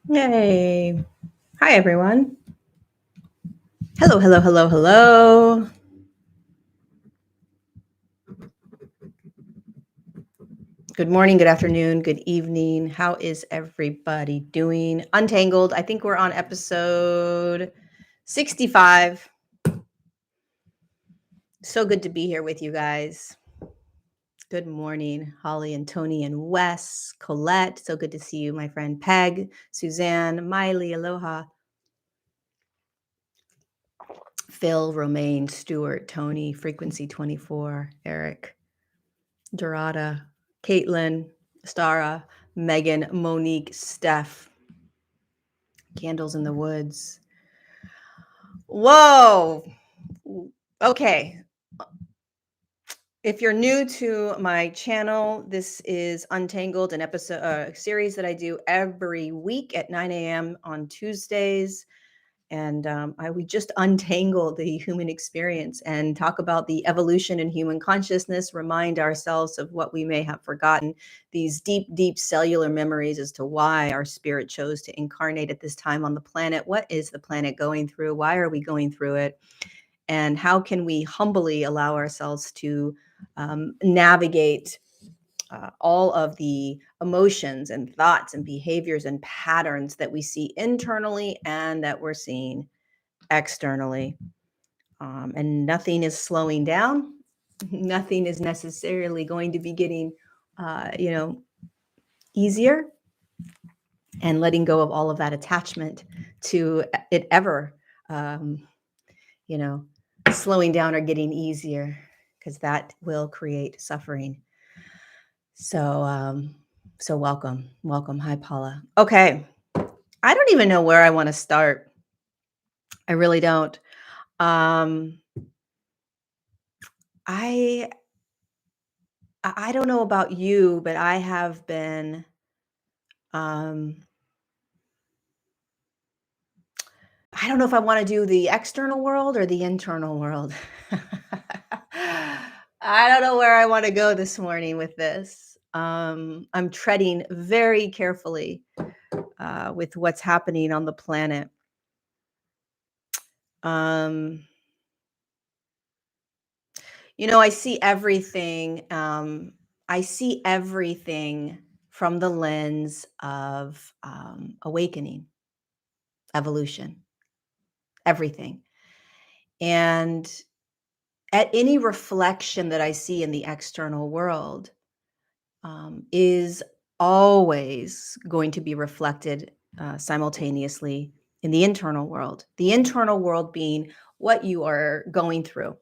Yay. Hi, everyone. Hello, hello, hello, hello. Good morning, good afternoon, good evening. How is everybody doing? Untangled. I think we're on episode 65. So good to be here with you guys. Good morning, Holly and Tony and Wes, Colette. So good to see you, my friend Peg, Suzanne, Miley, aloha. Phil, Romaine, Stuart, Tony, Frequency 24, Eric, Dorada, Caitlin, Stara, Megan, Monique, Steph. Candles in the Woods. Whoa. Okay. If you're new to my channel, this is Untangled, an episode series that I do every week at 9 a.m. on Tuesdays. And we just untangle the human experience and talk about the evolution in human consciousness, remind ourselves of what we may have forgotten, these deep, deep cellular memories as to why our spirit chose to incarnate at this time on the planet. What is the planet going through? Why are we going through it? And how can we humbly allow ourselves to navigate all of the emotions and thoughts and behaviors and patterns that we see internally and that we're seeing externally. And nothing is slowing down. Nothing is necessarily going to be getting, easier, and letting go of all of that attachment to it ever, slowing down or getting easier, because that will create suffering. So welcome. Hi, Paula. Okay. I don't even know where I want to start. I really don't. I don't know about you, but I have been I don't know if I want to do the external world or the internal world. I don't know where I want to go this morning with this. I'm treading very carefully with what's happening on the planet. I see everything. I see everything from the lens of awakening, evolution, everything. And at any reflection that I see in the external world is always going to be reflected simultaneously in the internal world. The internal world being what you are going through,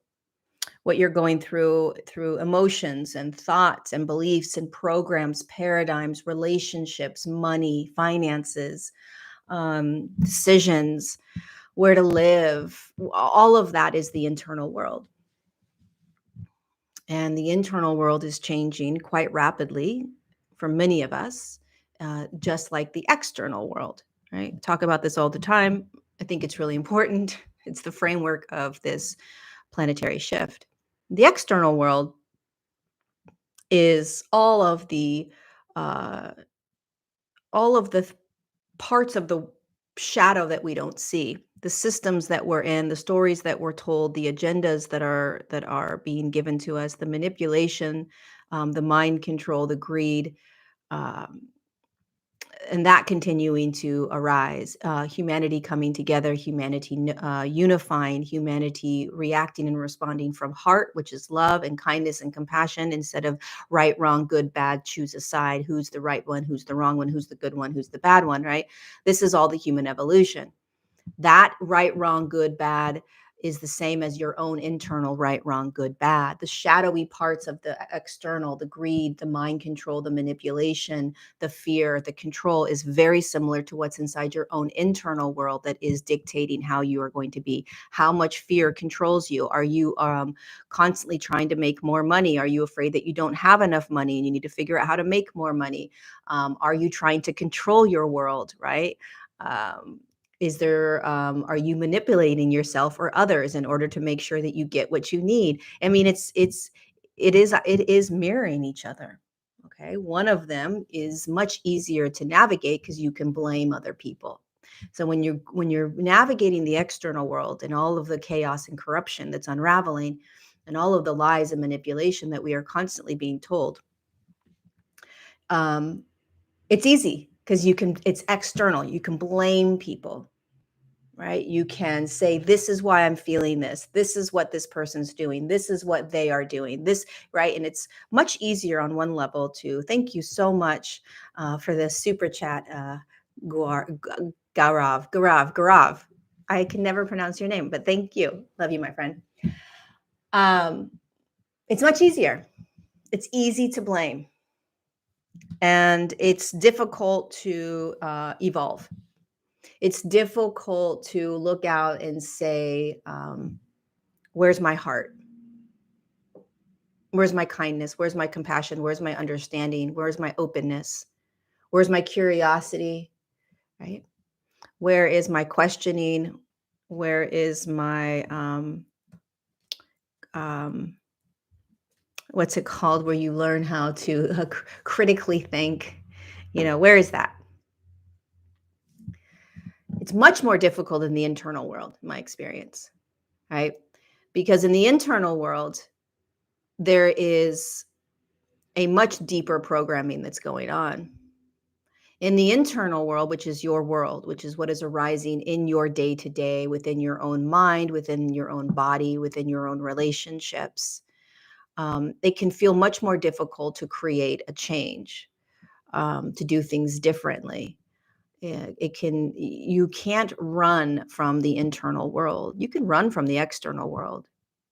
what you're going through emotions and thoughts and beliefs and programs, paradigms, relationships, money, finances, decisions, where to live. All of that is the internal world. And the internal world is changing quite rapidly for many of us, just like the external world, right? Talk about this all the time. I think it's really important. It's the framework of this planetary shift. The external world is all of the parts of the shadow that we don't see, the systems that we're in, the stories that we're told, the agendas that are being given to us, the manipulation, the mind control, the greed, um, and that continuing to arise, humanity coming together, humanity unifying, humanity reacting and responding from heart, which is love and kindness and compassion, instead of right, wrong, good, bad, choose a side. Who's the right one? Who's the wrong one? Who's the good one? Who's the bad one, right? This is all the human evolution. That right, wrong, good, bad is the same as your own internal right, wrong, good, bad. The shadowy parts of the external, the greed, the mind control, the manipulation, the fear, the control is very similar to what's inside your own internal world that is dictating how you are going to be. How much fear controls you? Are you constantly trying to make more money? Are you afraid that you don't have enough money and you need to figure out how to make more money? Are you trying to control your world, right? Are you manipulating yourself or others in order to make sure that you get what you need? I mean, it is mirroring each other. Okay. One of them is much easier to navigate because you can blame other people. So when you're navigating the external world and all of the chaos and corruption that's unraveling and all of the lies and manipulation that we are constantly being told, um, it's easy because it's external. You can blame people, right? You can say, this is why I'm feeling this. This is what this person's doing. This is what they are doing. This, right? And it's much easier on one level to thank you so much for this super chat, Garav. I can never pronounce your name, but thank you. Love you, my friend. It's much easier. It's easy to blame. And it's difficult to evolve. It's difficult to look out and say, where's my heart? Where's my kindness? Where's my compassion? Where's my understanding? Where's my openness? Where's my curiosity? Right? Where is my questioning? Where is my what's it called? Where you learn how to critically think. Where is that? It's much more difficult in the internal world, in my experience, right? Because in the internal world, there is a much deeper programming that's going on. In the internal world, which is your world, which is what is arising in your day to day, within your own mind, within your own body, within your own relationships, it can feel much more difficult to create a change, to do things differently. You can't run from the internal world. You can run from the external world,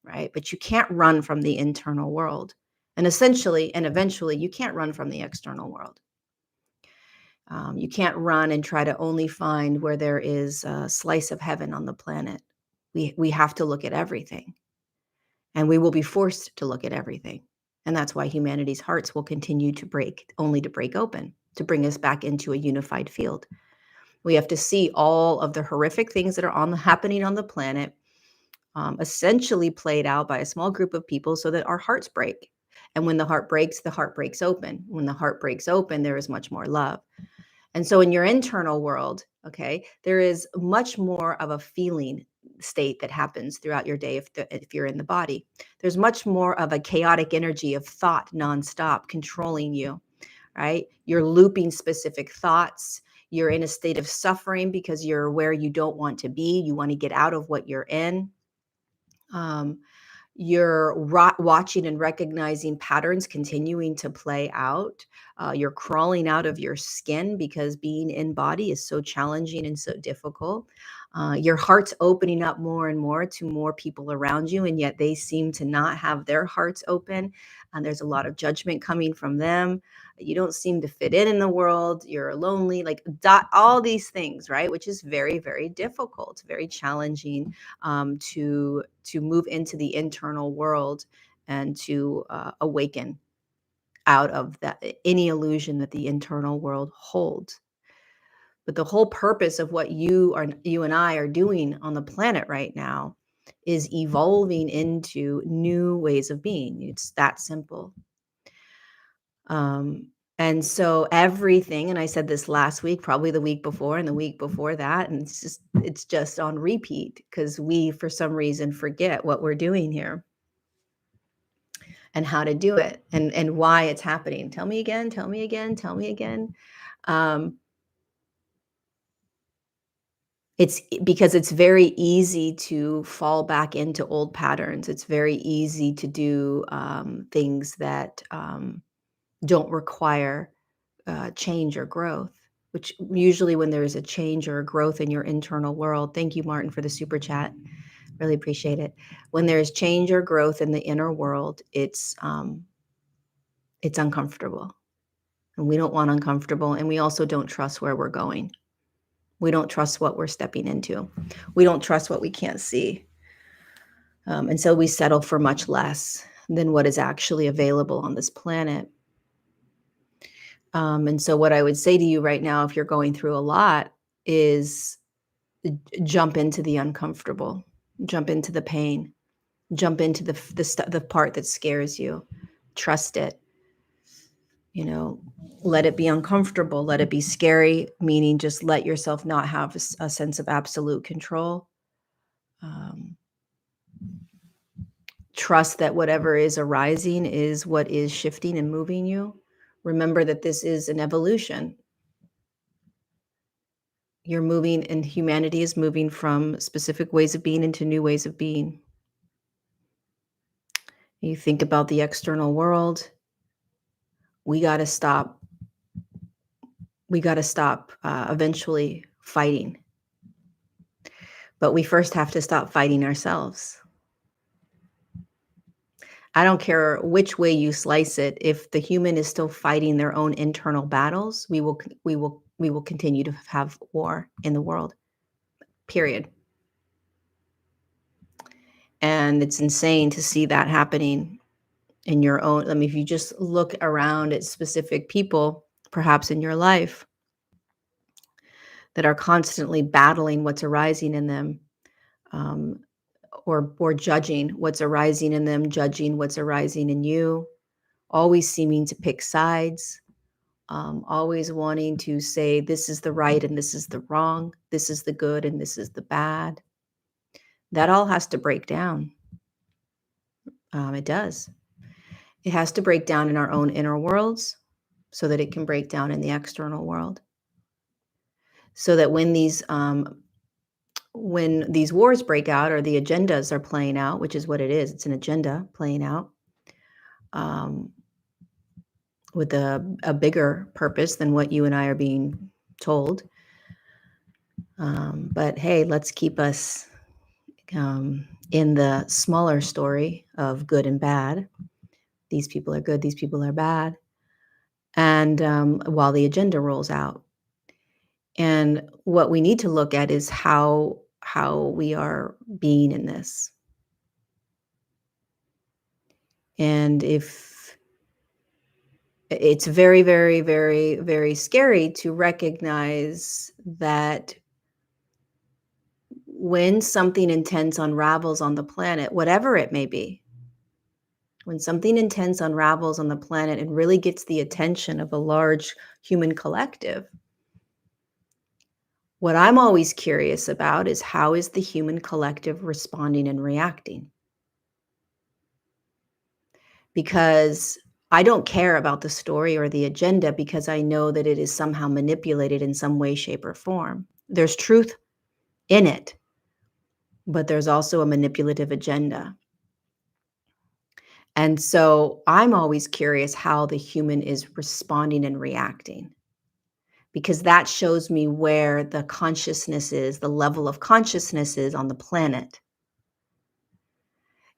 right? But you can't run from the internal world. And essentially and eventually, you can't run from the external world. You can't run and try to only find where there is a slice of heaven on the planet. We have to look at everything, and we will be forced to look at everything. And that's why humanity's hearts will continue to break, only to break open, to bring us back into a unified field. We have to see all of the horrific things that are happening on the planet, essentially played out by a small group of people so that our hearts break. And when the heart breaks open. When the heart breaks open, there is much more love. And so in your internal world, okay, there is much more of a feeling state that happens throughout your day if you're in the body. There's much more of a chaotic energy of thought nonstop controlling you, right? You're looping specific thoughts. You're in a state of suffering because you're where you don't want to be. You want to get out of what you're in. You're watching and recognizing patterns continuing to play out. You're crawling out of your skin because being in body is so challenging and so difficult. Your heart's opening up more and more to more people around you, and yet they seem to not have their hearts open. And there's a lot of judgment coming from them. You don't seem to fit in the world. You're lonely, like all these things, right? Which is very, very difficult, very challenging to move into the internal world and to awaken out of any illusion that the internal world holds. But the whole purpose of what you and I are doing on the planet right now is evolving into new ways of being. It's that simple. And so everything, and I said this last week, probably the week before and the week before that, and it's just on repeat because we, for some reason, forget what we're doing here and how to do it and why it's happening. Tell me again, tell me again, tell me again. It's because it's very easy to fall back into old patterns. It's very easy to do things that don't require change or growth, which usually when there is a change or a growth in your internal world, thank you, Martin, for the super chat. Really appreciate it. When there's change or growth in the inner world, it's uncomfortable. And we don't want uncomfortable. And we also don't trust where we're going. We don't trust what we're stepping into. We don't trust what we can't see. And so we settle for much less than what is actually available on this planet. And so what I would say to you right now, if you're going through a lot, is jump into the uncomfortable, jump into the pain, jump into the part that scares you, trust it. You know, let it be uncomfortable, let it be scary, meaning just let yourself not have a sense of absolute control. Um, Trust that whatever is arising is what is shifting and moving you. Remember that this is an evolution. You're moving, and humanity is moving from specific ways of being into new ways of being. You think about the external world, we got to stop. We got to stop eventually fighting. But we first have to stop fighting ourselves. I don't care which way you slice it. If the human is still fighting their own internal battles, we will continue to have war in the world. Period. And it's insane to see that happening in your own. I mean, if you just look around at specific people, perhaps in your life, that are constantly battling what's arising in them, um, or judging what's arising in them, judging what's arising in you, always seeming to pick sides, always wanting to say this is the right and this is the wrong, this is the good and this is the bad. That all has to break down. It does. It has to break down in our own inner worlds so that it can break down in the external world. So that when these wars break out or the agendas are playing out, which is what it is, it's an agenda playing out, um, with a bigger purpose than what you and I are being told. But hey, let's keep us in the smaller story of good and bad. These people are good, these people are bad. And while the agenda rolls out. And what we need to look at is how we are being in this. And if it's very, very, very, very scary to recognize that when something intense unravels on the planet, whatever it may be, when something intense unravels on the planet and really gets the attention of a large human collective, what I'm always curious about is how is the human collective responding and reacting? Because I don't care about the story or the agenda because I know that it is somehow manipulated in some way, shape, or form. There's truth in it, but there's also a manipulative agenda. And so I'm always curious how the human is responding and reacting, because that shows me where the consciousness is, the level of consciousness is on the planet.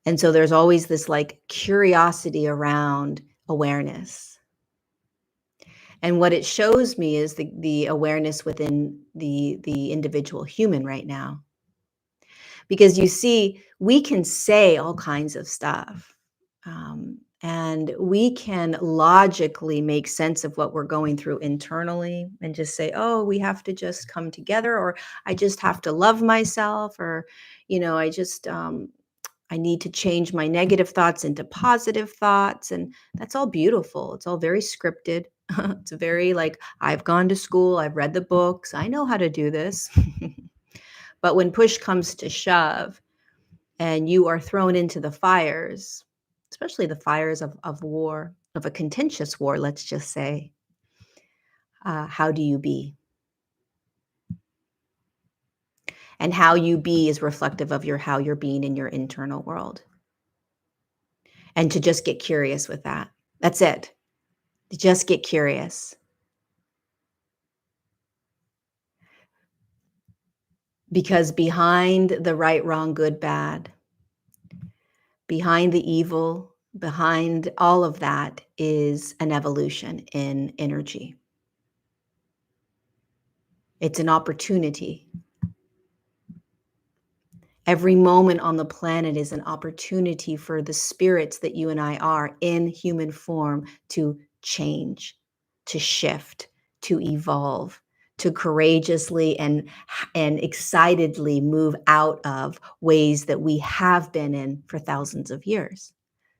And so there's always this like curiosity around awareness. And what it shows me is the awareness within the individual human right now. Because you see, we can say all kinds of stuff. And we can logically make sense of what we're going through internally and just say, oh, we have to just come together, or I just have to love myself, or, I need to change my negative thoughts into positive thoughts. And that's all beautiful. It's all very scripted. It's very like, I've gone to school, I've read the books, I know how to do this. But when push comes to shove and you are thrown into the fires, especially the fires of war, of a contentious war, let's just say, how do you be? And how you be is reflective of how you're being in your internal world. And to just get curious with that. That's it. Just get curious. Because behind the right, wrong, good, bad, behind the evil, behind all of that is an evolution in energy. It's an opportunity. Every moment on the planet is an opportunity for the spirits that you and I are in human form to change, to shift, to evolve, to courageously and excitedly move out of ways that we have been in for thousands of years.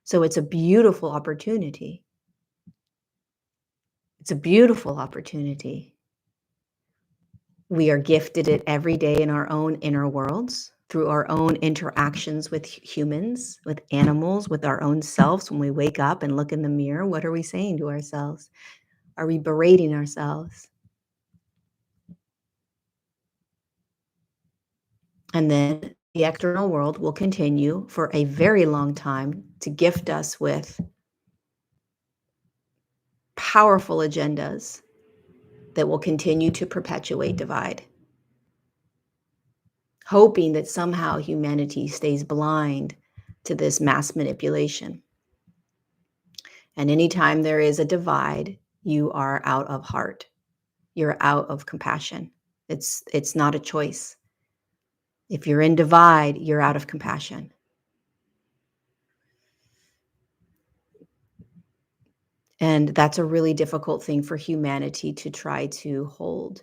So it's a beautiful opportunity. It's a beautiful opportunity. We are gifted it every day in our own inner worlds, through our own interactions with humans, with animals, with our own selves. When we wake up and look in the mirror, what are we saying to ourselves? Are we berating ourselves? And then the external world will continue for a very long time to gift us with powerful agendas that will continue to perpetuate divide, hoping that somehow humanity stays blind to this mass manipulation. And anytime there is a divide, you are out of heart. You're out of compassion. It's not a choice. If you're in divide, you're out of compassion. And that's a really difficult thing for humanity to try to hold.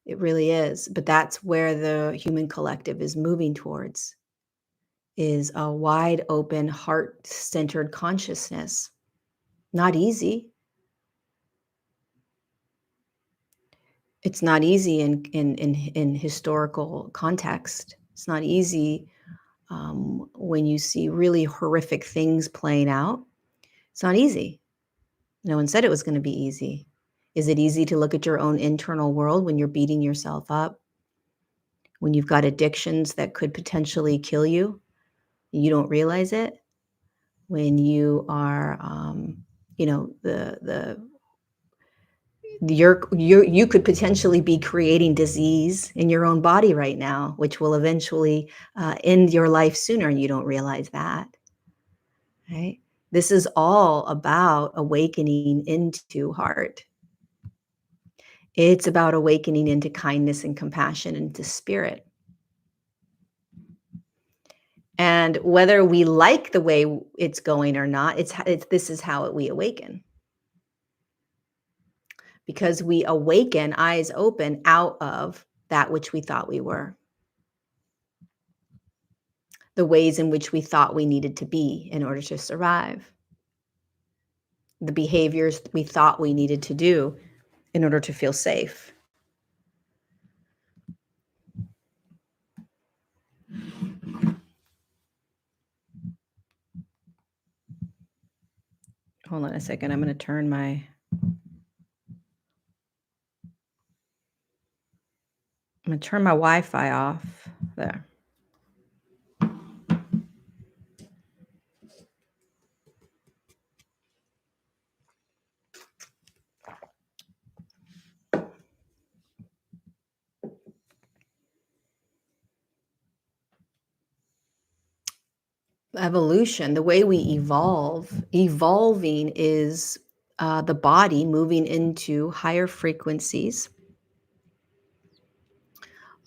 It really is. But that's where the human collective is moving towards, is a wide open, heart-centered consciousness. Not easy. It's not easy in historical context. It's not easy when you see really horrific things playing out. It's not easy. No one said it was going to be easy. Is it easy to look at your own internal world when you're beating yourself up? When you've got addictions that could potentially kill you, you don't realize it? When you are, you know, you could potentially be creating disease in your own body right now, which will eventually end your life sooner, and you don't realize that, right? This is all about awakening into heart. It's about awakening into kindness and compassion, into spirit. And whether we like the way it's going or not, this is how we awaken. Because we awaken, eyes open, out of that which we thought we were. The ways in which we thought we needed to be in order to survive. The behaviors we thought we needed to do in order to feel safe. Hold on a second. I'm going to turn my Wi-Fi off. There. Evolution, the way we evolving is the body moving into higher frequencies,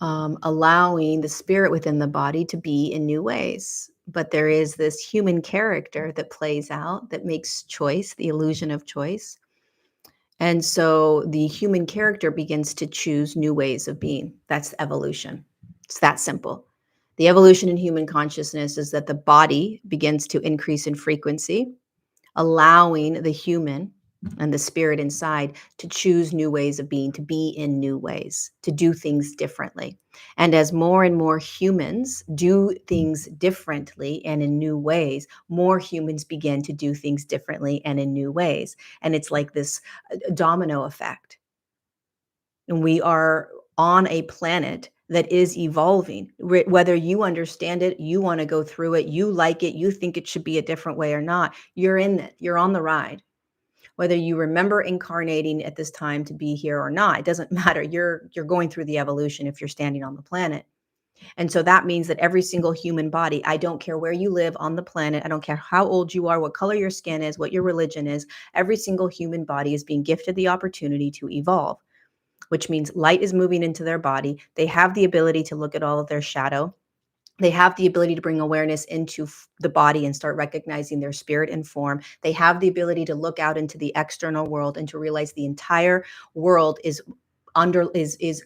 allowing the spirit within the body to be in new ways. But there is this human character that plays out, that makes choice, the illusion of choice. And so the human character begins to choose new ways of being. That's evolution. It's that simple. The evolution in human consciousness is that the body begins to increase in frequency, allowing the human and the spirit inside to choose new ways of being, to be in new ways, to do things differently. And as more and more humans do things differently and in new ways, more humans begin to do things differently and in new ways. And it's like this domino effect. And we are on a planet that is evolving. Whether you understand it, you want to go through it, you like it, you think it should be a different way or not, you're in it. You're on the ride. Whether you remember incarnating at this time to be here or not, it doesn't matter. You're going through the evolution if you're standing on the planet. And so that means that every single human body, I don't care where you live on the planet, I don't care how old you are, what color your skin is, what your religion is, every single human body is being gifted the opportunity to evolve, which means light is moving into their body. They have the ability to look at all of their shadow. They have the ability to bring awareness into the body and start recognizing their spirit and form. They have the ability to look out into the external world and to realize the entire world is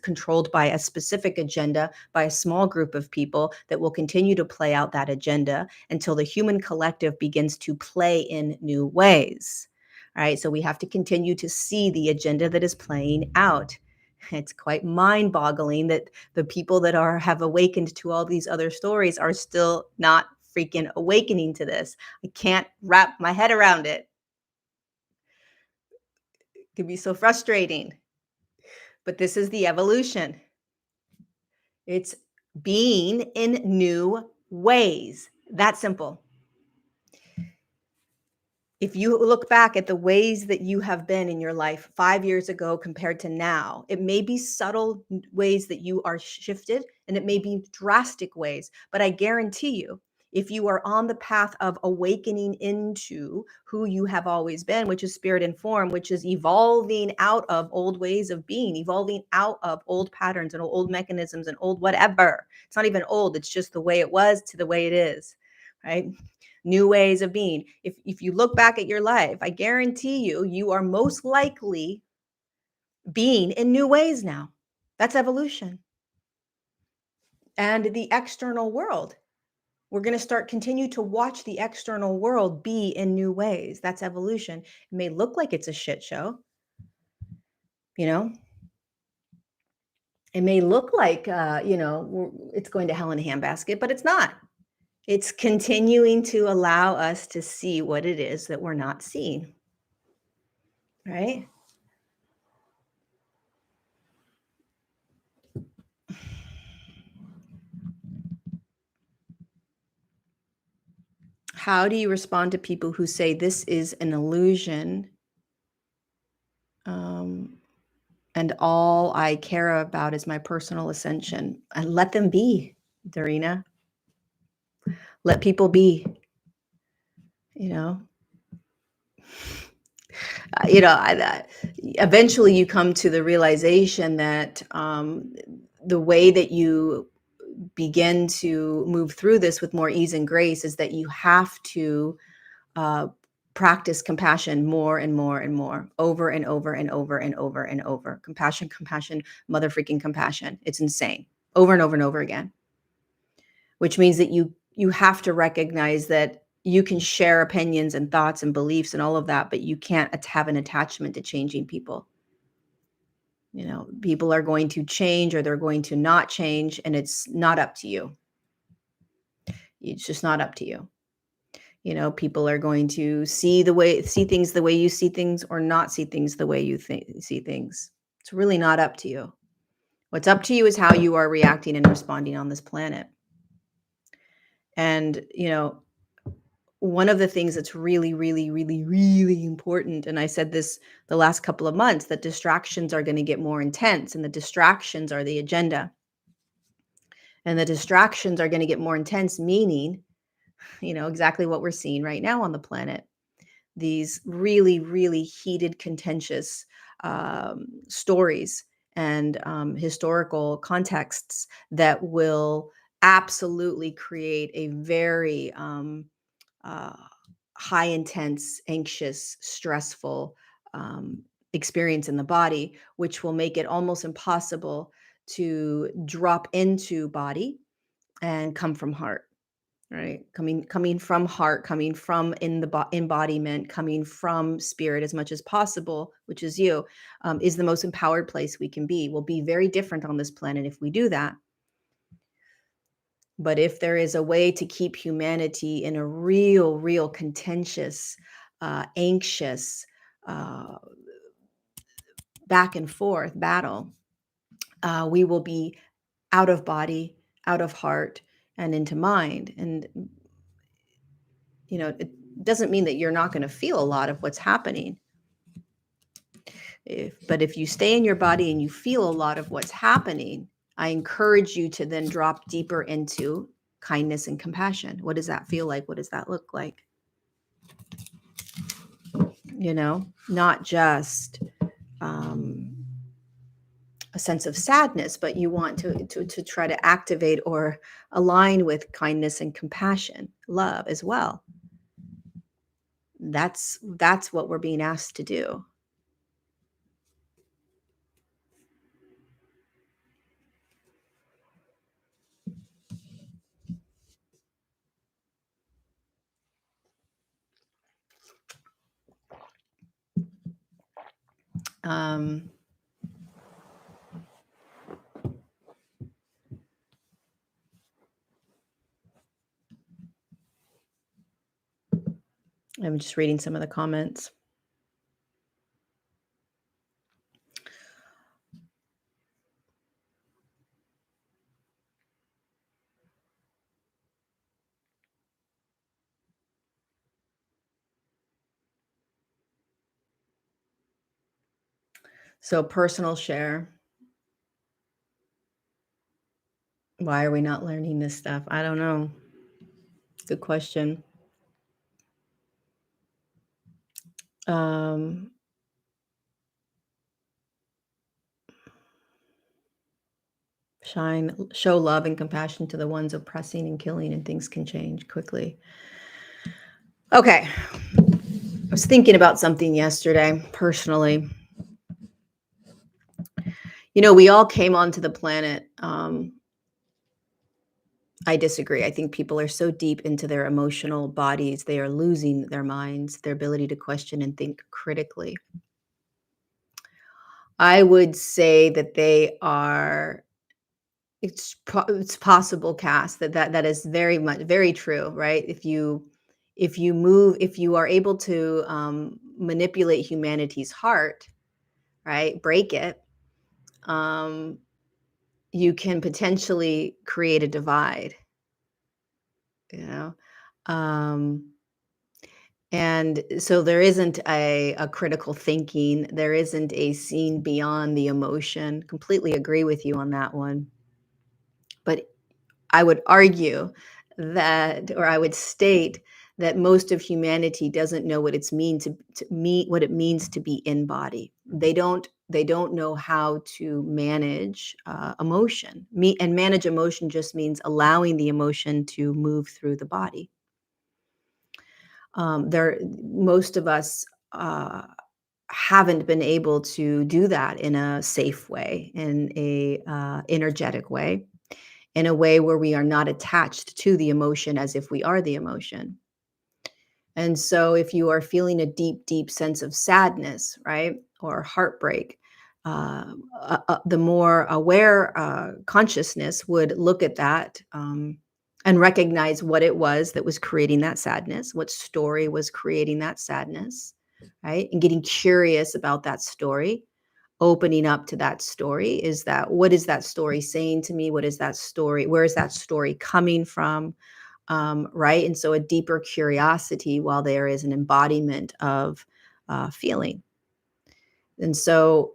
controlled by a specific agenda, by a small group of people that will continue to play out that agenda until the human collective begins to play in new ways. All right, so we have to continue to see the agenda that is playing out. It's quite mind-boggling that the people that have awakened to all these other stories are still not freaking awakening to this. I can't wrap my head around it. It can be so frustrating. But this is the evolution. It's being in new ways. That simple. If you look back at the ways that you have been in your life 5 years ago compared to now, it may be subtle ways that you are shifted, and it may be drastic ways, but I guarantee you, if you are on the path of awakening into who you have always been, which is spirit and form, which is evolving out of old ways of being, evolving out of old patterns and old mechanisms and old whatever. It's not even old, it's just the way it was to the way it is, right? New ways of being. If you look back at your life, I guarantee you, you are most likely being in new ways now. That's evolution. And the external world, we're going to continue to watch the external world be in new ways. That's evolution. It may look like it's a shit show, you know. It may look like, it's going to hell in a handbasket, but it's not. It's continuing to allow us to see what it is that we're not seeing, right? How do you respond to people who say this is an illusion, and all I care about is my personal ascension? And let them be, Darina. Let people be, you know. Eventually you come to the realization that the way that you begin to move through this with more ease and grace is that you have to practice compassion more and more and more, over and over and over and over and over. Compassion, compassion, mother freaking compassion. It's insane. Over and over and over again. Which means that you have to recognize that you can share opinions and thoughts and beliefs and all of that, but you can't have an attachment to changing people. You know, people are going to change or they're going to not change, and it's not up to you. It's just not up to you. You know, people are going to see things the way you see things, or not see things the way you see things. It's really not up to you. What's up to you is how you are reacting and responding on this planet. And, one of the things that's really, really, really, really important, and I said this the last couple of months, that distractions are going to get more intense, and the distractions are the agenda. And the distractions are going to get more intense, meaning, exactly what we're seeing right now on the planet. These really, really heated, contentious stories and historical contexts that will absolutely create a very high intense, anxious, stressful experience in the body, which will make it almost impossible to drop into body and come from heart. Right, coming from heart, coming from embodiment, coming from spirit as much as possible, which is you, is the most empowered place we can be. We'll be very different on this planet if we do that. But if there is a way to keep humanity in a real contentious, anxious, back and forth battle, we will be out of body, out of heart, and into mind. And it doesn't mean that you're not going to feel a lot of what's happening. But if you stay in your body and you feel a lot of what's happening, I encourage you to then drop deeper into kindness and compassion. What does that feel like? What does that look like? Not just a sense of sadness, but you want to try to activate or align with kindness and compassion, love as well. That's what we're being asked to do. Um, I'm just reading some of the comments. So personal share. Why are we not learning this stuff? I don't know. Good question. Um, show love and compassion to the ones oppressing and killing, and things can change quickly. Okay. I was thinking about something yesterday, personally. We all came onto the planet. I disagree. I think people are so deep into their emotional bodies, they are losing their minds, their ability to question and think critically. I would say that they are. It's possible, Cass, that is very true, right? If you are able to manipulate humanity's heart, right, break it, um, you can potentially create a divide, you know. Um, and so there isn't a critical thinking, there isn't a seeing beyond the emotion. Completely agree with you on that one. But I would argue that, or I would state that most of humanity doesn't know what what it means to be in body. They don't know how to manage emotion. And manage emotion just means allowing the emotion to move through the body. Most of us haven't been able to do that in a safe way, in a energetic way, in a way where we are not attached to the emotion as if we are the emotion. And so if you are feeling a deep, deep sense of sadness, right, or heartbreak, the more aware consciousness would look at that and recognize what it was that was creating that sadness, what story was creating that sadness, right? And getting curious about that story, opening up to that story. What is that story saying to me? What is that story? Where is that story coming from? Right. And so a deeper curiosity while there is an embodiment of feeling. And so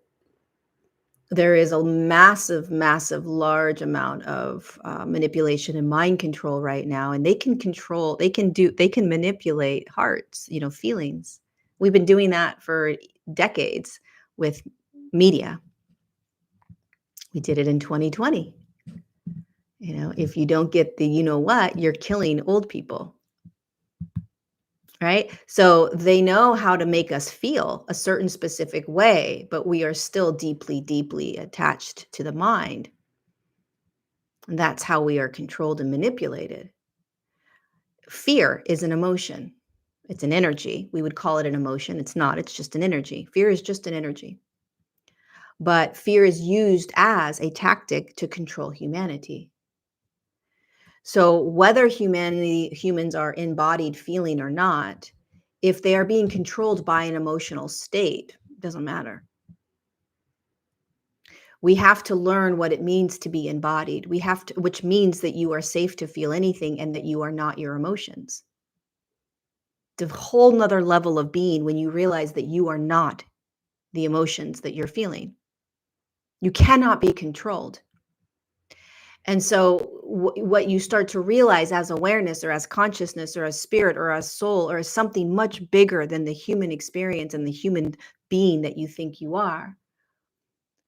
there is a massive, massive, large amount of manipulation and mind control right now. And they can manipulate hearts, feelings. We've been doing that for decades with media. We did it in 2020. If you don't get the what, you're killing old people. Right? So they know how to make us feel a certain specific way, but we are still deeply, deeply attached to the mind. And that's how we are controlled and manipulated. Fear is an emotion. It's an energy. We would call it an emotion. It's not, it's just an energy. Fear is just an energy. But fear is used as a tactic to control humanity. So whether humans are embodied feeling or not, if they are being controlled by an emotional state, it doesn't matter. We have to learn what it means to be embodied. Which means that you are safe to feel anything and that you are not your emotions. It's a whole nother level of being when you realize that you are not the emotions that you're feeling. You cannot be controlled. And so what you start to realize as awareness or as consciousness or as spirit or as soul or as something much bigger than the human experience and the human being that you think you are,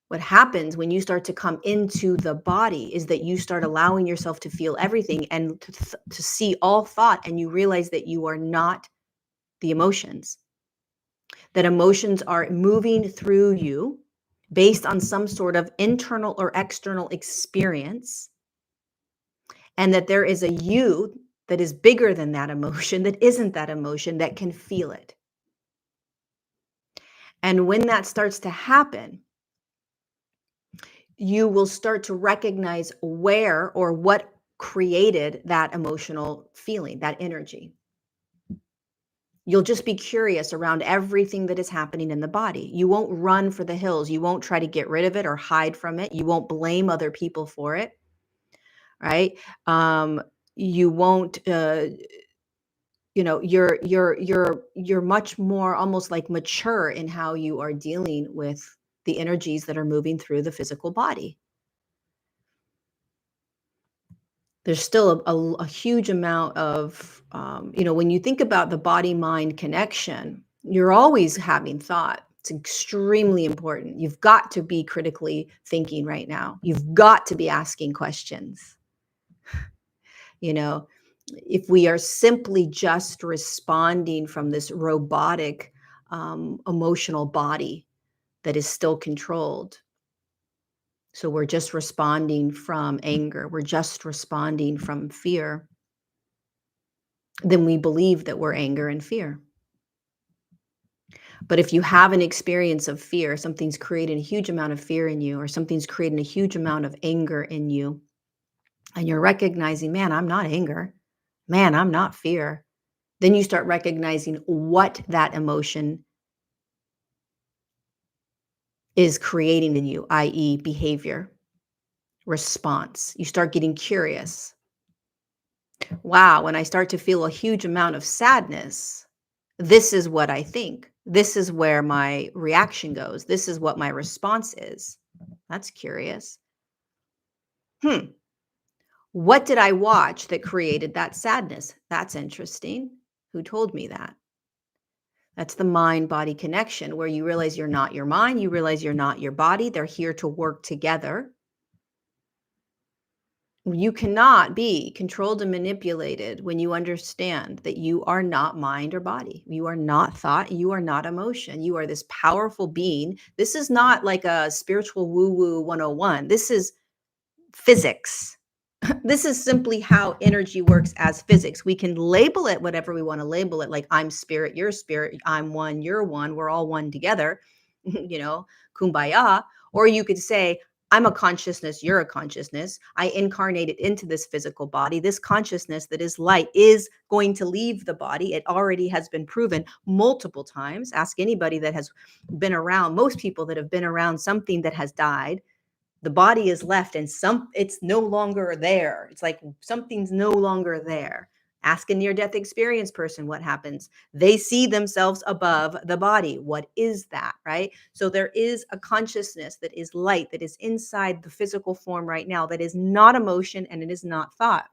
what happens when you start to come into the body is that you start allowing yourself to feel everything and to see all thought, and you realize that you are not the emotions, that emotions are moving through you based on some sort of internal or external experience, and that there is a you that is bigger than that emotion, that isn't that emotion, that can feel it. And when that starts to happen, you will start to recognize where or what created that emotional feeling, that energy. You'll just be curious around everything that is happening in the body. You won't run for the hills. You won't try to get rid of it or hide from it. You won't blame other people for it, right? Um, you won't, you're much more almost like mature in how you are dealing with the energies that are moving through the physical body. There's still a huge amount of, when you think about the body mind connection, you're always having thought. It's extremely important. You've got to be critically thinking right now. You've got to be asking questions. You know, if we are simply just responding from this robotic, emotional body that is still controlled. So we're just responding from anger. We're just responding from fear. Then we believe that we're anger and fear. But if you have an experience of fear, something's creating a huge amount of fear in you, or something's creating a huge amount of anger in you, and you're recognizing, man, I'm not anger. Man, I'm not fear. Then you start recognizing what that emotion is creating in you, i.e., behavior, response. You start getting curious. Wow, when I start to feel a huge amount of sadness, this is what I think. This is where my reaction goes. This is what my response is. That's curious. What did I watch that created that sadness? That's interesting. Who told me that? That's the mind-body connection, where you realize you're not your mind, you realize you're not your body. They're here to work together. You cannot be controlled and manipulated when you understand that you are not mind or body. You are not thought. You are not emotion. You are this powerful being. This is not like a spiritual woo-woo 101. This is physics. This is simply how energy works as physics. We can label it whatever we want to label it, like I'm spirit, I'm one, you're one, we're all one together, kumbaya. Or you could say, I'm a consciousness, you're a consciousness. I incarnated into this physical body. This consciousness that is light is going to leave the body. It already has been proven multiple times. Ask anybody that has been around, most people that have been around something that has died. The body is left and it's no longer there. It's like something's no longer there. Ask a near-death experience person what happens. They see themselves above the body. What is that, right? So there is a consciousness that is light, that is inside the physical form right now, that is not emotion and it is not thought.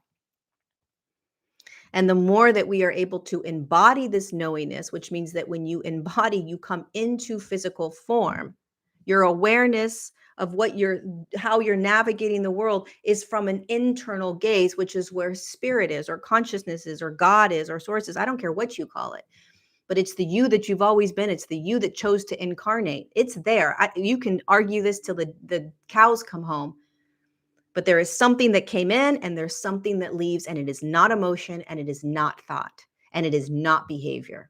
And the more that we are able to embody this knowingness, which means that when you embody, you come into physical form. Your awareness of how you're navigating the world is from an internal gaze, which is where spirit is, or consciousness is, or God is, or source is. I don't care what you call it, but it's the you that you've always been. It's the you that chose to incarnate. It's there. You can argue this till the cows come home. But there is something that came in and there's something that leaves, and it is not emotion and it is not thought and it is not behavior.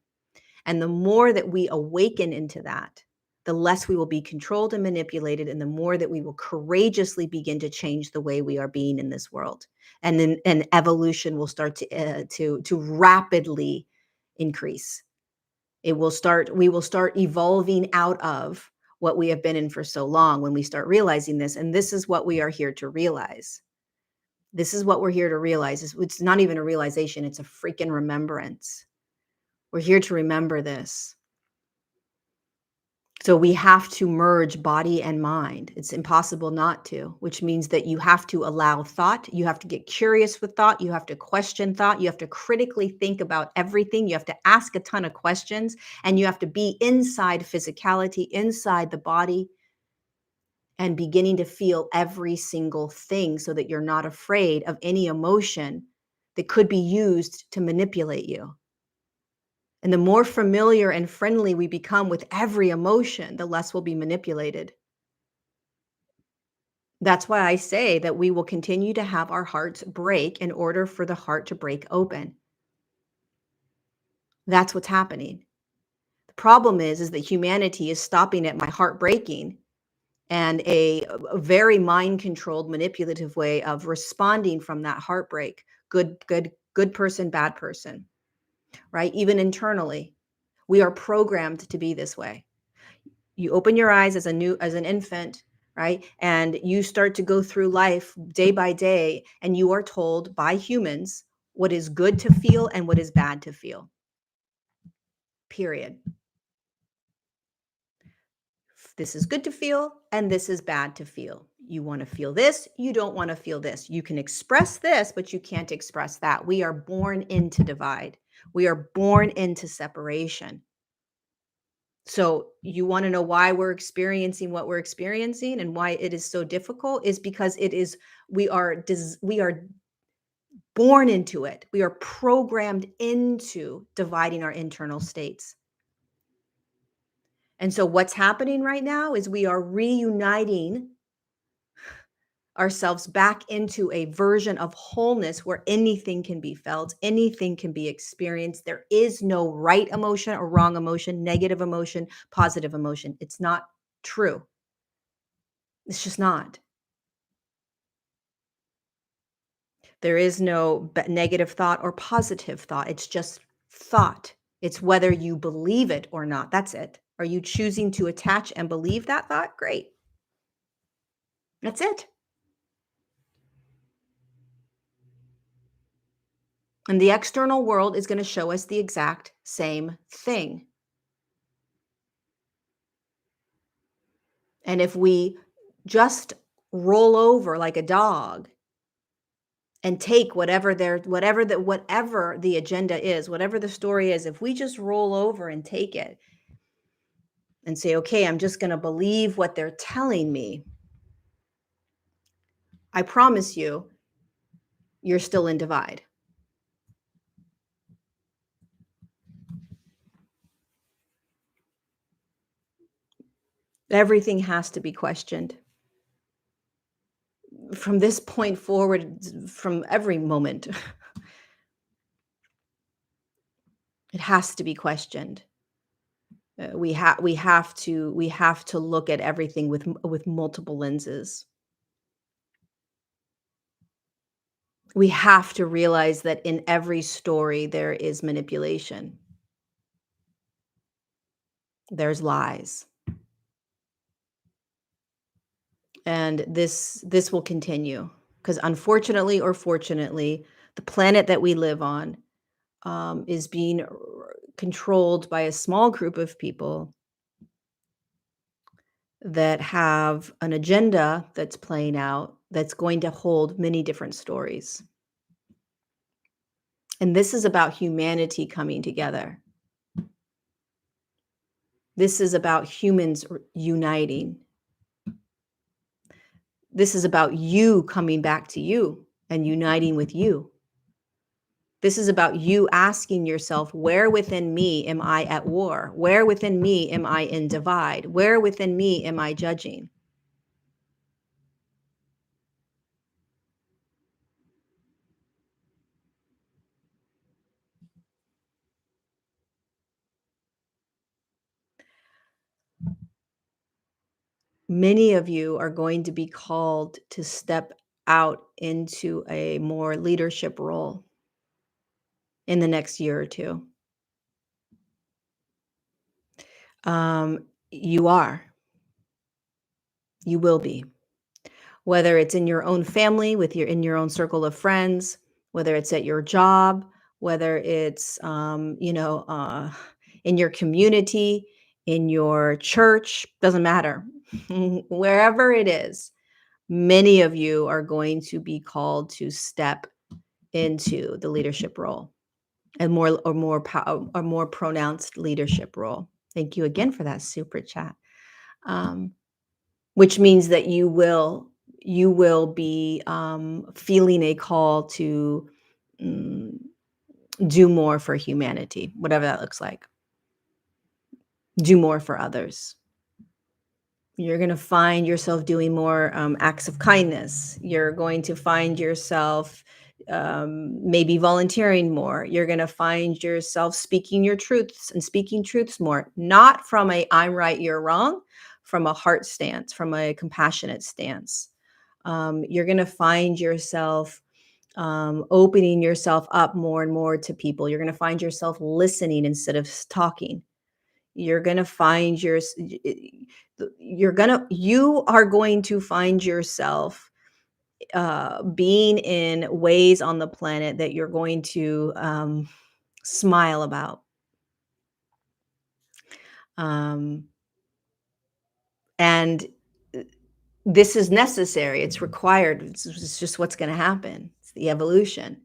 And the more that we awaken into that, the less we will be controlled and manipulated, and the more that we will courageously begin to change the way we are being in this world. And then an evolution will start to rapidly increase. We will start evolving out of what we have been in for so long when we start realizing this. And this is what we are here to realize. This is what we're here to realize. It's not even a realization. It's a freaking remembrance. We're here to remember this. So we have to merge body and mind. It's impossible not to, which means that you have to allow thought. You have to get curious with thought. You have to question thought. You have to critically think about everything. You have to ask a ton of questions, and you have to be inside physicality, inside the body, and beginning to feel every single thing so that you're not afraid of any emotion that could be used to manipulate you. And the more familiar and friendly we become with every emotion, the less we'll be manipulated. That's why I say that we will continue to have our hearts break in order for the heart to break open. That's what's happening. The problem is that humanity is stopping at my heart breaking and a very mind-controlled, manipulative way of responding from that heartbreak. Good person, bad person, right? Even internally, we are programmed to be this way. You open your eyes as an infant, right? And you start to go through life day by day, and you are told by humans what is good to feel and what is bad to feel. Period. This is good to feel and this is bad to feel. You want to feel this, you don't want to feel this. You can express this, but you can't express that. We are born into divide. We are born into separation. So you want to know why we're experiencing what we're experiencing and why it is so difficult is because we are born into it. We are programmed into dividing our internal states. And so what's happening right now is we are reuniting ourselves back into a version of wholeness where anything can be felt, anything can be experienced. There is no right emotion or wrong emotion, negative emotion, positive emotion. It's not true. It's just not. There is no negative thought or positive thought. It's just thought. It's whether you believe it or not. That's it. Are you choosing to attach and believe that thought? Great. That's it. And the external world is going to show us the exact same thing. And if we just roll over like a dog and take whatever the agenda is, whatever the story is, if we just roll over and take it and say, okay, I'm just going to believe what they're telling me, I promise you, you're still in divide. Everything has to be questioned. From this point forward, from every moment, it has to be questioned. We have to look at everything with multiple lenses. We have to realize that in every story there is manipulation. There's lies. And this will continue because unfortunately or fortunately, the planet that we live on is being controlled by a small group of people that have an agenda that's playing out that's going to hold many different stories. And this is about humanity coming together. This is about humans uniting. This is about you coming back to you and uniting with you. This is about you asking yourself, where within me am I at war? Where within me am I in divide? Where within me am I judging? Many of you are going to be called to step out into a more leadership role in the next year or two. You are. You will be. Whether it's in your own family, in your own circle of friends, whether it's at your job, whether it's in your community, in your church, doesn't matter. Wherever it is, many of you are going to be called to step into the leadership role and more pronounced leadership role. Thank you again for that super chat. Which means that you will be feeling a call to do more for humanity, whatever that looks like. Do more for others. You're going to find yourself doing more acts of kindness. You're going to find yourself maybe volunteering more. You're going to find yourself speaking your truths and speaking truths more, not from a I'm right, you're wrong, from a heart stance, from a compassionate stance. You're going to find yourself opening yourself up more and more to people. You're going to find yourself listening instead of talking. You're going to find you are going to find yourself being in ways on the planet that you're going to smile about. Um, and this is necessary. It's required. It's just what's going to happen. It's the evolution.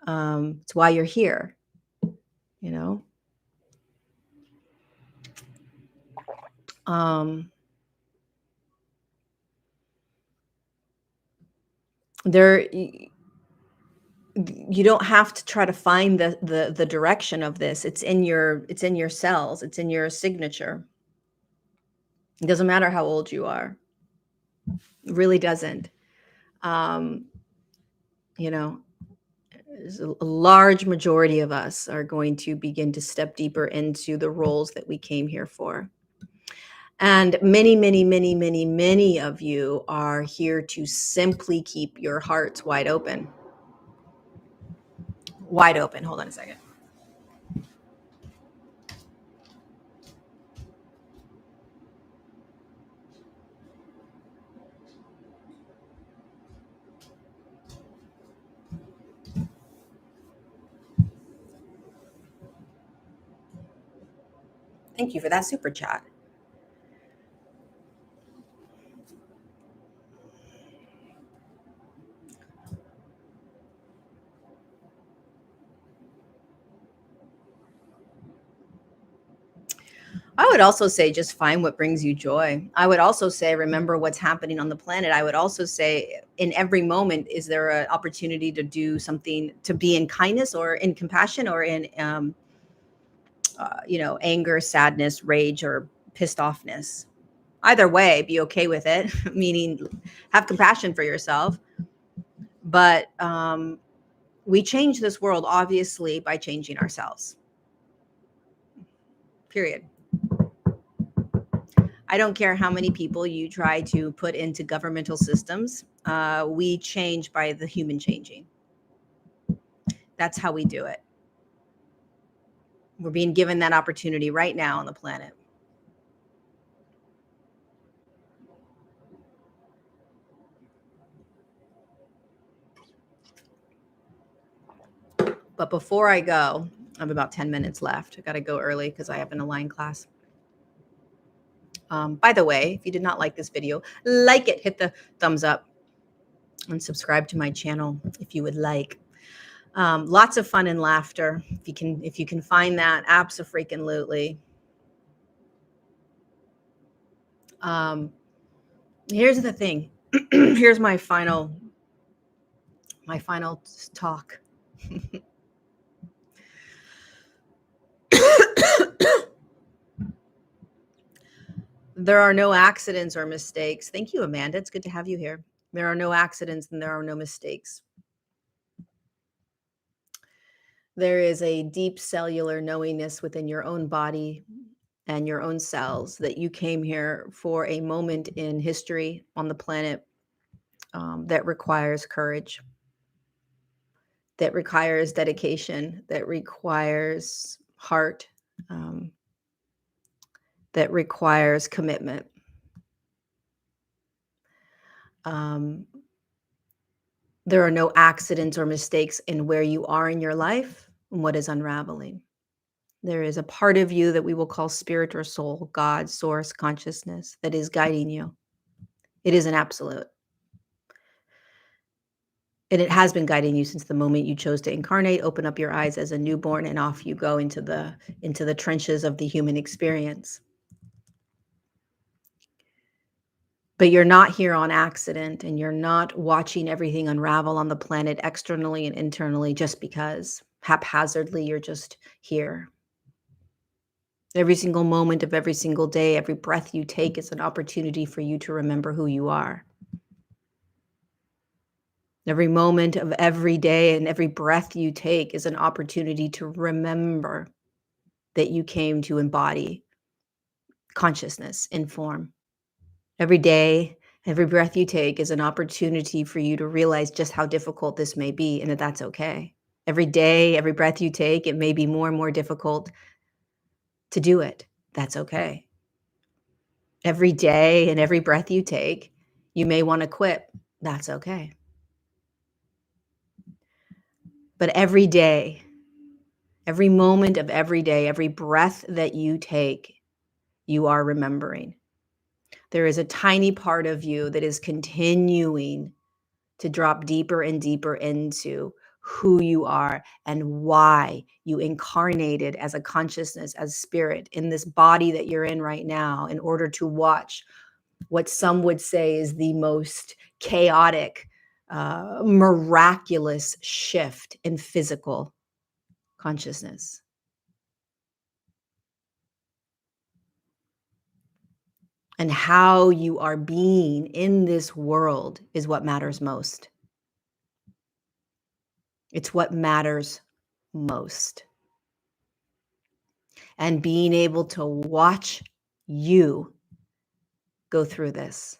It's why you're here, you know? Um, there, you don't have to try to find the direction of this. It's in your cells. It's in your signature. It doesn't matter how old you are. It really doesn't. Um, you know, a large majority of us are going to begin to step deeper into the roles that we came here for. And many, many, many, many, many of you are here to simply keep your hearts wide open. Wide open. Hold on a second. Thank you for that super chat. I would also say just find what brings you joy. I would also say remember what's happening on the planet. I would also say in every moment, is there an opportunity to do something, to be in kindness or in compassion or in, anger, sadness, rage, or pissed offness? Either way, be okay with it, meaning have compassion for yourself. But we change this world, obviously, by changing ourselves. Period. I don't care how many people you try to put into governmental systems. We change by the human changing. That's how we do it. We're being given that opportunity right now on the planet. But before I go, I have about 10 minutes left. I got to go early because I have an Align class. By the way, if you did not like this video, like it, hit the thumbs up, and subscribe to my channel if you would like. Lots of fun and laughter. If you can find that, abso-freaking-lutely. Here's the thing. Here's my final talk. There are no accidents or mistakes. Thank you, Amanda. It's good to have you here. There are no accidents and there are no mistakes. There is a deep cellular knowingness within your own body and your own cells that you came here for a moment in history on the planet that requires courage, that requires dedication, that requires heart, that requires commitment. There are no accidents or mistakes in where you are in your life and what is unraveling. There is a part of you that we will call spirit or soul, God, source, consciousness that is guiding you. It is an absolute. And it has been guiding you since the moment you chose to incarnate, open up your eyes as a newborn, and off you go into the trenches of the human experience. But you're not here on accident, and you're not watching everything unravel on the planet externally and internally just because haphazardly you're just here. Every single moment of every single day, every breath you take is an opportunity for you to remember who you are. Every moment of every day and every breath you take is an opportunity to remember that you came to embody consciousness in form. Every day, every breath you take is an opportunity for you to realize just how difficult this may be and that that's okay. Every day, every breath you take, it may be more and more difficult to do it. That's okay. Every day and every breath you take, you may want to quit. That's okay. But every day, every moment of every day, every breath that you take, you are remembering. There is a tiny part of you that is continuing to drop deeper and deeper into who you are and why you incarnated as a consciousness, as spirit in this body that you're in right now in order to watch what some would say is the most chaotic, miraculous shift in physical consciousness. And how you are being in this world is what matters most. It's what matters most. And being able to watch you go through this.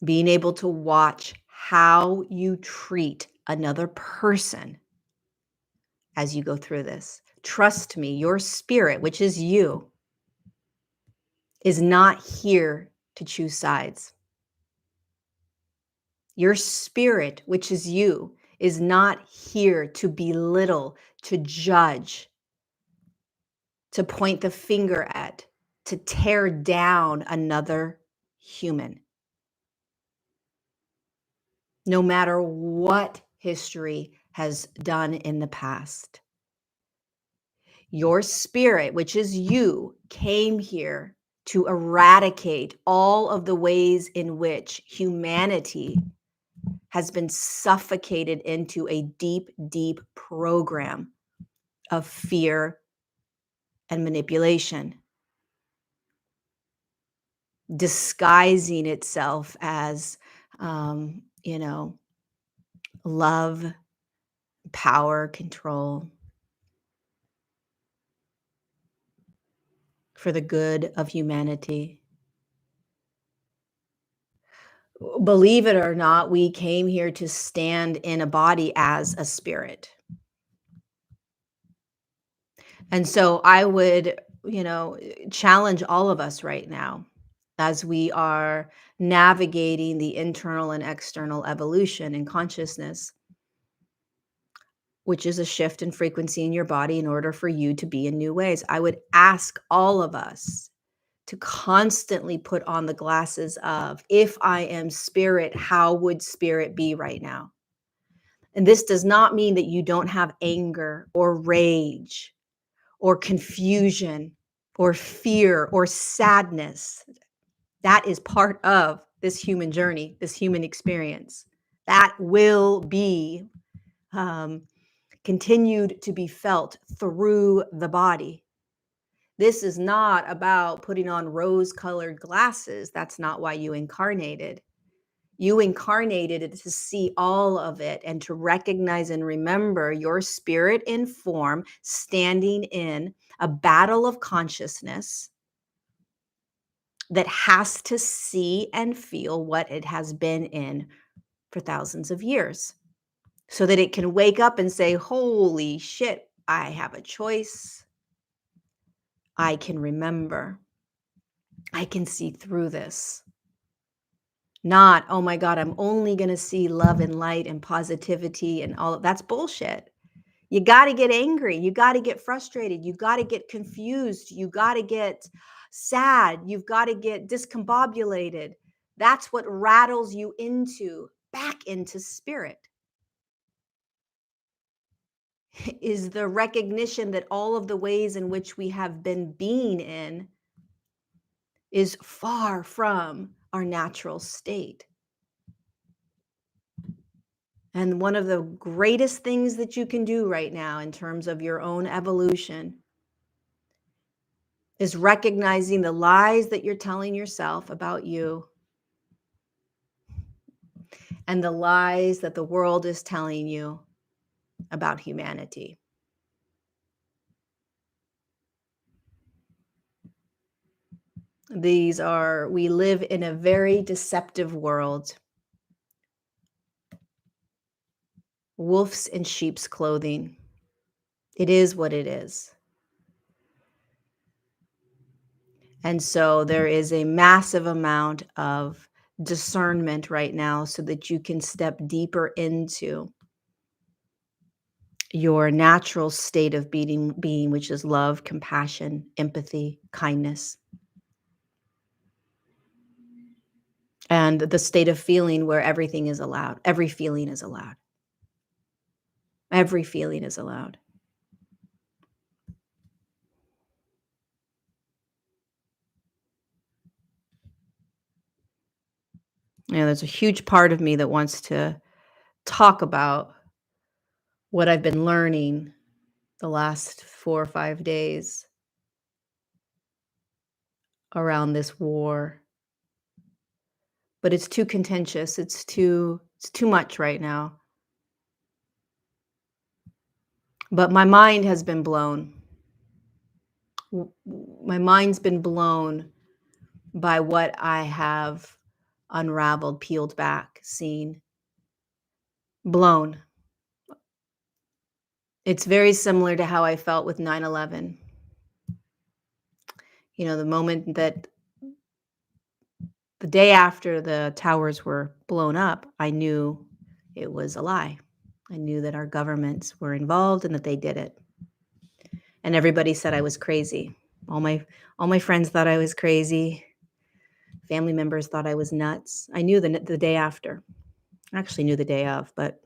Being able to watch how you treat another person as you go through this. Trust me, your spirit, which is you, is not here to choose sides. Your spirit, which is you, is not here to belittle, to judge, to point the finger at, to tear down another human. No matter what history has done in the past. Your spirit, which is you, came here to eradicate all of the ways in which humanity has been suffocated into a deep, deep program of fear and manipulation, disguising itself as, love, power, control, for the good of humanity. Believe it or not, we came here to stand in a body as a spirit. And so I would, challenge all of us right now as we are navigating the internal and external evolution in consciousness, which is a shift in frequency in your body in order for you to be in new ways. I would ask all of us to constantly put on the glasses of, if I am spirit, how would spirit be right now? And this does not mean that you don't have anger or rage or confusion or fear or sadness. That is part of this human journey, this human experience. That will be continued to be felt through the body. This is not about putting on rose-colored glasses. That's not why you incarnated. You incarnated to see all of it and to recognize and remember your spirit in form standing in a battle of consciousness that has to see and feel what it has been in for thousands of years so that it can wake up and say, holy shit, I have a choice. I can remember. I can see through this. Not, oh my God, I'm only going to see love and light and positivity and all of that's bullshit. You got to get angry. You got to get frustrated. You got to get confused. You got to get sad. You've got to get discombobulated. That's what rattles you back into spirit, is the recognition that all of the ways in which we have been being in is far from our natural state. And one of the greatest things that you can do right now in terms of your own evolution is recognizing the lies that you're telling yourself about you and the lies that the world is telling you about humanity. We live in a very deceptive world. Wolves in sheep's clothing. It is what it is. And so there is a massive amount of discernment right now so that you can step deeper into your natural state of being, which is love, compassion, empathy, kindness, and the state of feeling where everything is allowed. Every feeling is allowed. Every feeling is allowed. There's a huge part of me that wants to talk about what I've been learning the last 4 or 5 days around this war, but it's too contentious. It's too much right now. But my mind has been blown. My mind's been blown by what I have unraveled, peeled back, seen, blown. It's very similar to how I felt with 9/11. The moment that the day after the towers were blown up, I knew it was a lie. I knew that our governments were involved and that they did it. And everybody said I was crazy. All my friends thought I was crazy. Family members thought I was nuts. I knew the day after. I actually knew the day of, but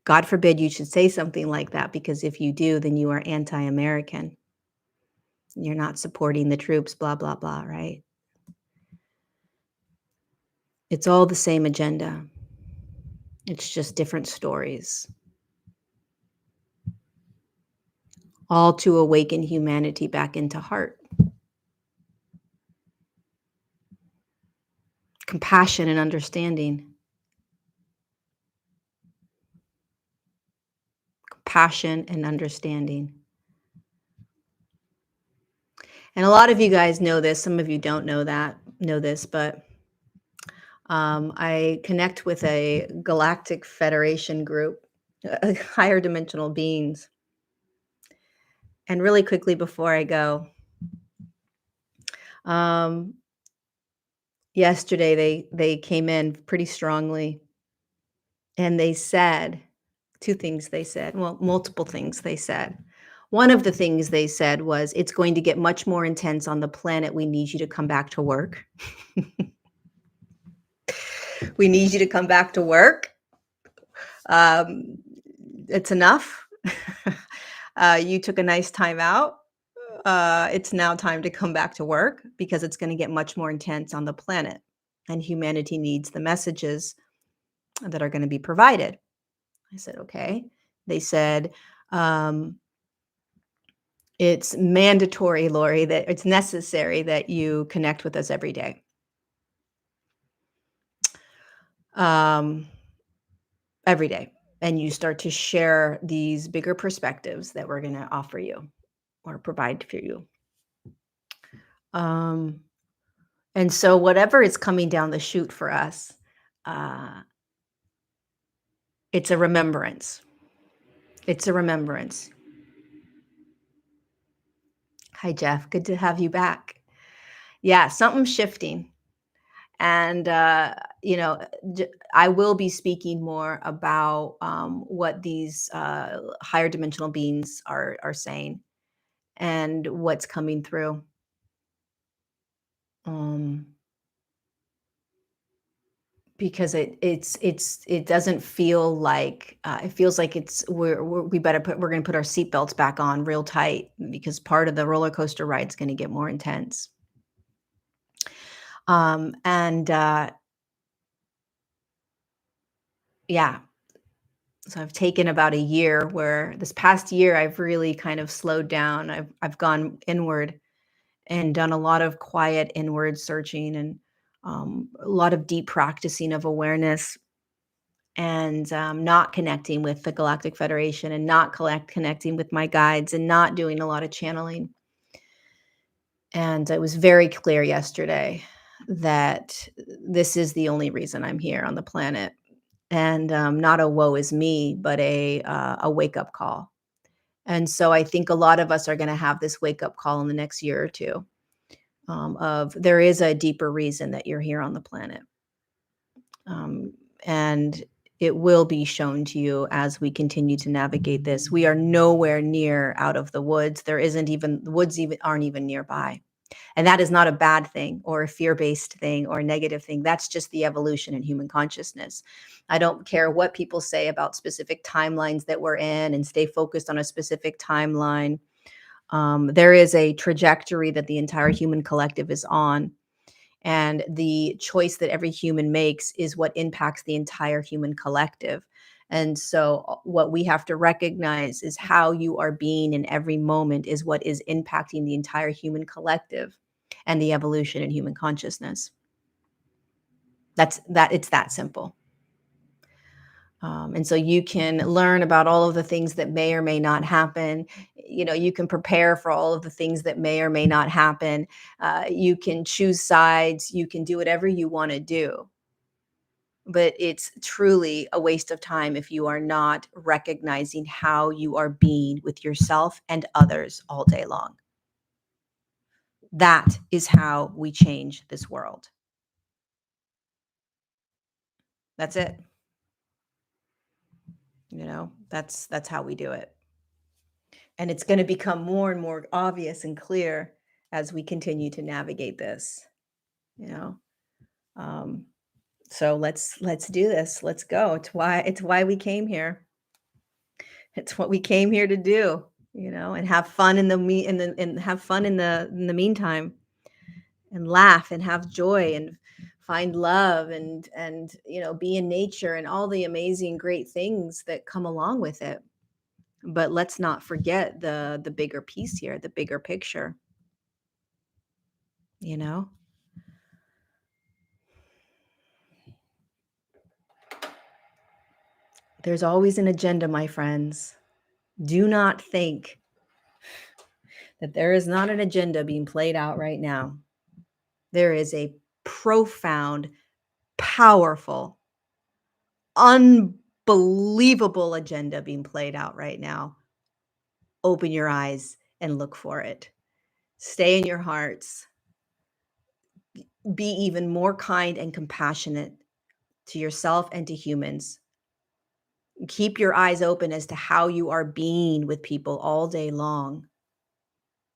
God forbid you should say something like that, because if you do, then you are anti-American. You're not supporting the troops, blah, blah, blah, right? It's all the same agenda. It's just different stories. All to awaken humanity back into heart. Compassion and understanding. Compassion and understanding. And a lot of you guys know this. Some of you don't know this, but I connect with a galactic federation group, higher dimensional beings. And really quickly before I go, yesterday they came in pretty strongly, and they said two things. They said, well, multiple things they said. One of the things they said was, it's going to get much more intense on the planet. We need you to come back to work. We need you to come back to work. It's enough. You took a nice time out. It's now time to come back to work, because it's going to get much more intense on the planet, and humanity needs the messages that are going to be provided. I said, okay. They said, it's mandatory, Lori, that it's necessary that you connect with us every day. Every day. And you start to share these bigger perspectives that we're going to offer you or provide for you. And so whatever is coming down the chute for us, it's a remembrance. It's a remembrance. Hi, Jeff. Good to have you back. Yeah, something's shifting. And, I will be speaking more about what these higher dimensional beings are saying and what's coming through. Because it doesn't feel like it feels like we're going to put our seatbelts back on real tight, because part of the roller coaster ride is going to get more intense. Yeah. So I've taken about a year, where this past year I've really kind of slowed down. I've gone inward and done a lot of quiet inward searching, and a lot of deep practicing of awareness, and not connecting with the Galactic Federation, and not connecting with my guides, and not doing a lot of channeling. And it was very clear yesterday that this is the only reason I'm here on the planet, and not a woe is me, but a wake up call. And so I think a lot of us are going to have this wake up call in the next year or two, of there is a deeper reason that you're here on the planet. And it will be shown to you as we continue to navigate this. We are nowhere near out of the woods. There isn't even the woods even aren't even nearby. And that is not a bad thing or a fear-based thing or a negative thing. That's just the evolution in human consciousness. I don't care what people say about specific timelines that we're in, and stay focused on a specific timeline. There is a trajectory that the entire human collective is on. And the choice that every human makes is what impacts the entire human collective. And so, what we have to recognize is how you are being in every moment is what is impacting the entire human collective and the evolution in human consciousness. It's that simple. And so you can learn about all of the things that may or may not happen. You can prepare for all of the things that may or may not happen. You can choose sides. You can do whatever you want to do. But it's truly a waste of time if you are not recognizing how you are being with yourself and others all day long. That is how we change this world. That's it. That's how we do it. And it's going to become more and more obvious and clear as we continue to navigate this, you know. Um, so let's do this. Let's go. It's why we came here. It's what we came here to do, and have fun and have fun in the meantime, and laugh and have joy and find love, and be in nature and all the amazing great things that come along with it. But let's not forget the bigger piece here, the bigger picture, you know? There's always an agenda, my friends. Do not think that there is not an agenda being played out right now. There is a profound, powerful, unbelievable agenda being played out right now. Open your eyes and look for it. Stay in your hearts. Be even more kind and compassionate to yourself and to humans. Keep your eyes open as to how you are being with people all day long.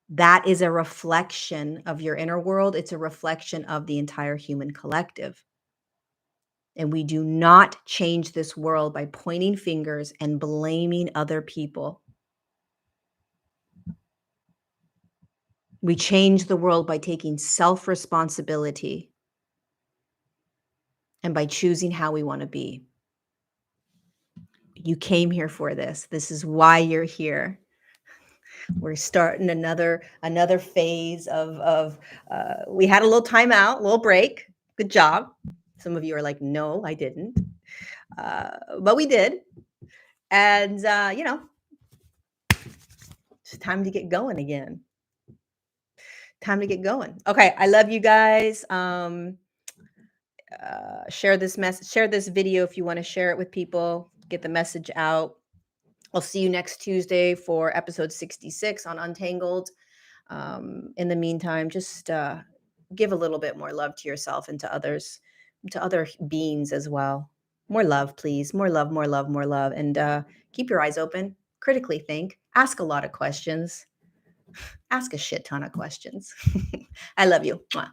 That is a reflection of your inner world. It's a reflection of the entire human collective. And we do not change this world by pointing fingers and blaming other people. We change the world by taking self-responsibility and by choosing how we want to be. You came here for this. This is why you're here. We're starting another phase of we had a little time out, a little break. Good job. Some of you are like, no, I didn't. But we did. And, it's time to get going again. Time to get going. Okay. I love you guys. Share this video if you want to share it with people, get the message out. I'll see you next Tuesday for episode 66 on Untangled. In the meantime, just give a little bit more love to yourself and to others, to other beings as well. More love, please. More love, more love, more love. And keep your eyes open. Critically think. Ask a lot of questions. Ask a shit ton of questions. I love you. Mwah.